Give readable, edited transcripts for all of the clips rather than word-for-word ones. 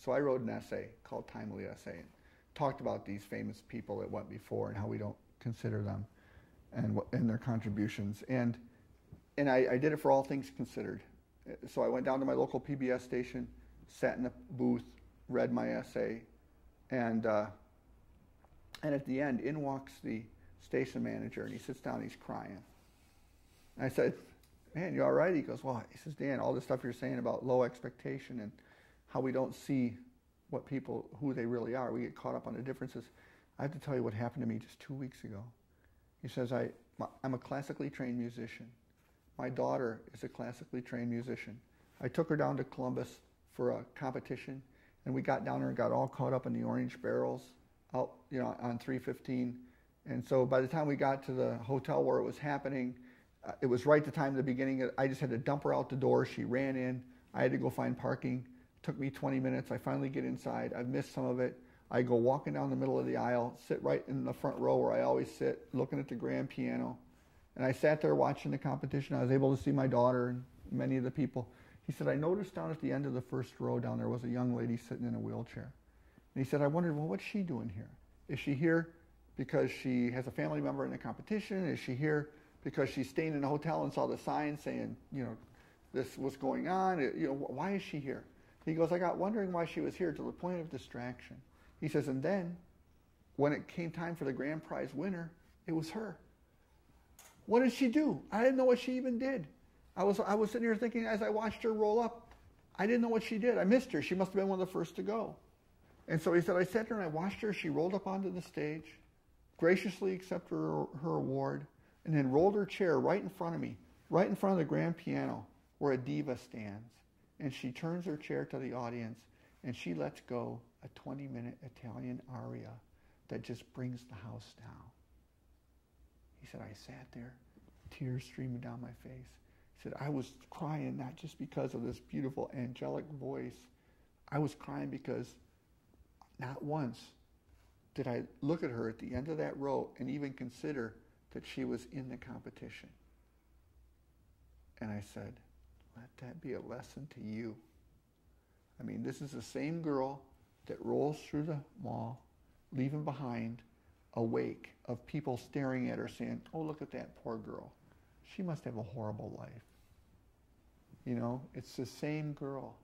So I wrote an essay called Timely Essay and talked about these famous people that went before and how we don't consider them and their contributions. And I did it for All Things Considered. So I went down to my local PBS station, sat in the booth, read my essay, and at the end, in walks the station manager, and he sits down, he's crying. And I said, "Man, you all right?" He goes, "Well," he says, "Dan, all this stuff you're saying about low expectation and how we don't see what people, who they really are, we get caught up on the differences. I have to tell you what happened to me just 2 weeks ago." He says, I'm a classically trained musician. My daughter is a classically trained musician. I took her down to Columbus for a competition, and we got down there and got all caught up in the orange barrels out, on 315. And so by the time we got to the hotel where it was happening, it was right the time of the beginning. I just had to dump her out the door. She ran in. I had to go find parking. It took me 20 minutes. I finally get inside. I've missed some of it. I go walking down the middle of the aisle, sit right in the front row where I always sit, looking at the grand piano. And I sat there watching the competition. I was able to see my daughter and many of the people. He said, "I noticed down at the end of the first row down there was a young lady sitting in a wheelchair." And he said, "I wondered, well, what's she doing here? Is she here because she has a family member in the competition? Is she here because she's staying in a hotel and saw the sign saying, this was going on? Why is she here?" He goes, "I got wondering why she was here to the point of distraction." He says, and then when it came time for the grand prize winner, it was her. What did she do? I didn't know what she even did. I was sitting here thinking as I watched her roll up, I didn't know what she did. I missed her. She must have been one of the first to go. And so he said, I sat there and I watched her. She rolled up onto the stage, graciously accepted her award, and then rolled her chair right in front of me, right in front of the grand piano where a diva stands. And she turns her chair to the audience and she lets go a 20-minute Italian aria that just brings the house down. He said, I sat there, tears streaming down my face. He said, I was crying not just because of this beautiful angelic voice. I was crying because not once did I look at her at the end of that row and even consider that she was in the competition. And I said, let that be a lesson to you. I mean, this is the same girl that rolls through the mall, leaving behind a wake of people staring at her saying, oh, look at that poor girl. She must have a horrible life. It's the same girl.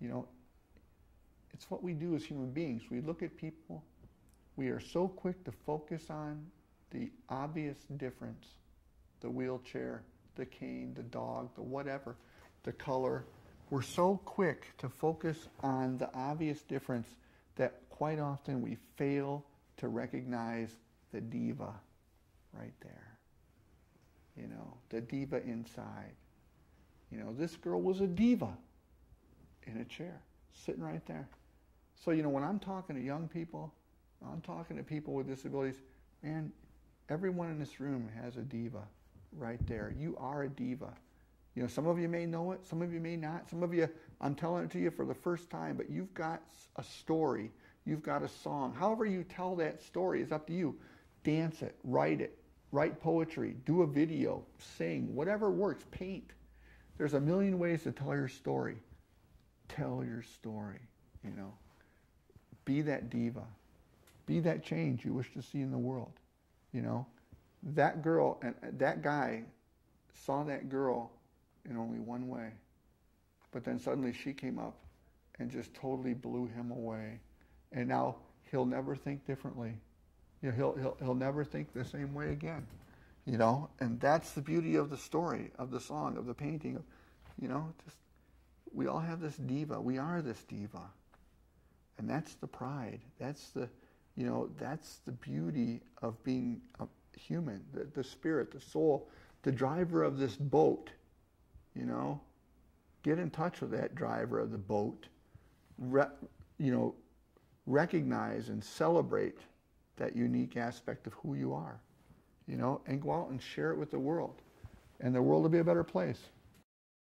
It's what we do as human beings. We look at people. We are so quick to focus on the obvious difference, the wheelchair, the cane, the dog, the whatever, the color. We're so quick to focus on the obvious difference that quite often we fail to recognize the diva right there. The diva inside. This girl was a diva in a chair, sitting right there. So, when I'm talking to young people, I'm talking to people with disabilities, man, everyone in this room has a diva right there. You are a diva. Some of you may know it, some of you may not. Some of you, I'm telling it to you for the first time, but you've got a story. You've got a song. However you tell that story is up to you. Dance it, write poetry, do a video, sing, whatever works, paint. There's a million ways to tell your story. Tell your story, Be that diva. Be that change you wish to see in the world, That girl and that guy saw that girl in only one way. But then suddenly she came up and just totally blew him away. And now he'll never think differently. He'll never think the same way again. And that's the beauty of the story, of the song, of the painting. We all have this diva. We are this diva. And that's the pride. That's the beauty of being a human, the spirit, the soul, the driver of this boat. Get in touch with that driver of the boat. Recognize and celebrate that unique aspect of who you are, and go out and share it with the world. And the world will be a better place.